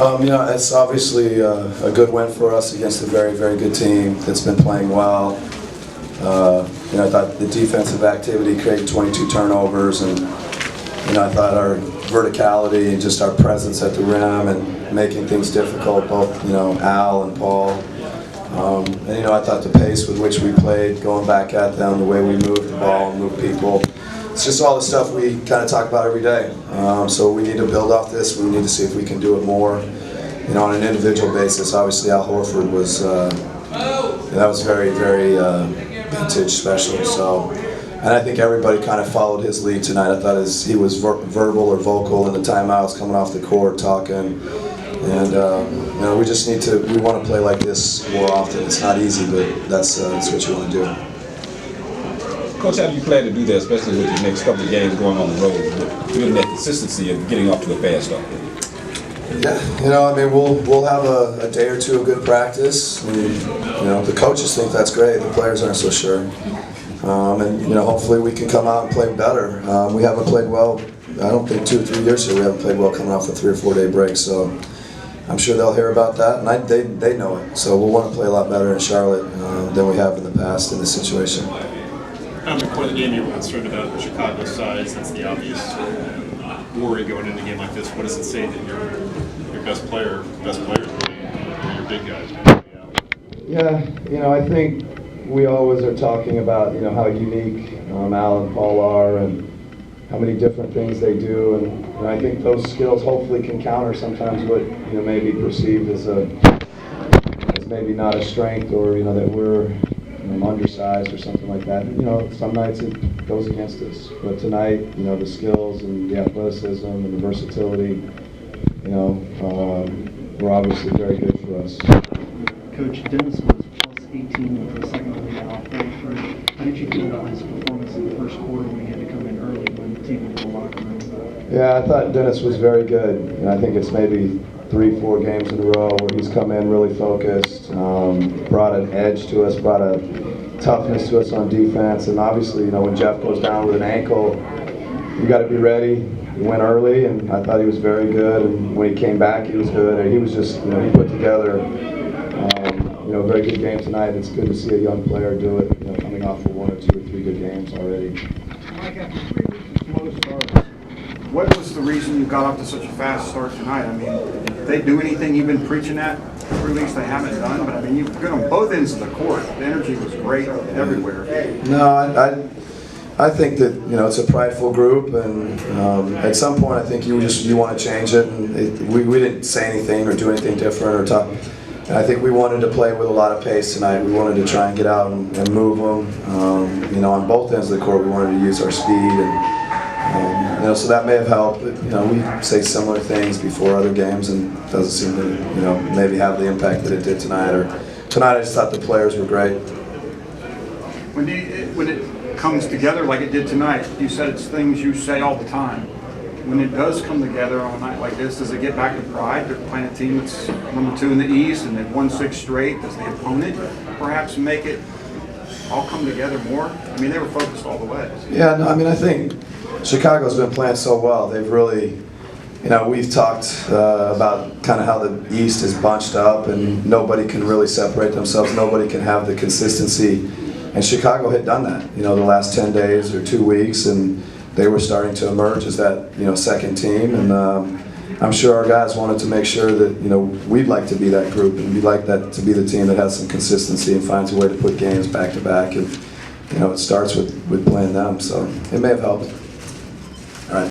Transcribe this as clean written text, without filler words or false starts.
It's obviously a good win for us against a very, very good team that's been playing well. I thought the defensive activity created 22 turnovers, and I thought our verticality and just our presence at the rim and making things difficult, both Al and Paul. I thought the pace with which we played, going back at them, the way we moved the ball and moved people. It's just all the stuff we kind of talk about every day. So we need to build off this. We need to see if we can do it more. On an individual basis, obviously Al Horford was, that was very, very vintage special. So, and I think everybody kind of followed his lead tonight. I thought he was verbal or vocal in the timeouts, coming off the court, talking. And we just need to. We want to play like this more often. It's not easy, but that's what you want to do. Coach, how do you plan to do that, especially with the next couple of games going on the road, building that consistency and getting off to a fast start? Yeah, we'll have a day or two of good practice. And, the coaches think that's great. The players aren't so sure. Hopefully we can come out and play better. We haven't played well. I don't think 2 or 3 years here we haven't played well coming off a 3 or 4 day break. So I'm sure they'll hear about that, and they know it. So we'll want to play a lot better in Charlotte than we have in the past in this situation. Before the game, you were concerned about Chicago's size. That's the obvious worry going into a game like this. What does it say that your best players really, or your big guys really out? Yeah, I think we always are talking about how unique Al and Paul are and how many different things they do, and I think those skills hopefully can counter sometimes what may be perceived as maybe not a strength, or that we're undersized or something like that. Some nights it goes against us, but tonight, the skills and the athleticism and the versatility, were obviously very good for us. Coach, Dennis was plus 18 with the second lead off right. How did you feel about his performance in the first quarter when he had to come in early when the team was in the locker room? Yeah, I thought Dennis was very good, and I think it's maybe 3-4 games in a row where he's come in really focused, brought an edge to us, brought a toughness to us on defense, and obviously, when Jeff goes down with an ankle, you got to be ready. He went early, and I thought he was very good, and when he came back, he was good. And he was just, he put together, a very good game tonight. It's good to see a young player do it, coming off of 1 or 2 or 3 good games already. Mike, after 3 weeks of slow starts, what was the reason you got off to such a fast start tonight? Did they do anything you've been preaching at 3 weeks they haven't done? But you've been on both ends of the court. The energy was great everywhere. No, I think that it's a prideful group, and at some point I think you want to change it. And we didn't say anything or do anything different or talk. And I think we wanted to play with a lot of pace tonight. We wanted to try and get out and move them. On both ends of the court, we wanted to use our speed, and so that may have helped. But, we say similar things before other games, and it doesn't seem to maybe have the impact that it did tonight. Or tonight, I just thought the players were great. When it comes together like it did tonight, you said it's things you say all the time. When it does come together on a night like this, does it get back to pride? They're playing a team that's number 2 in the East, and they've won 6 straight. Does the opponent perhaps make it all come together more? They were focused all the way. Yeah, no, I think Chicago's been playing so well. They've really, we've talked about kind of how the East is bunched up, and nobody can really separate themselves. Nobody can have the consistency. And Chicago had done that, the last 10 days or 2 weeks, and they were starting to emerge as that, second team. And I'm sure our guys wanted to make sure that, we'd like to be that group, and we'd like that to be the team that has some consistency and finds a way to put games back to back. And, it starts with playing them, so it may have helped.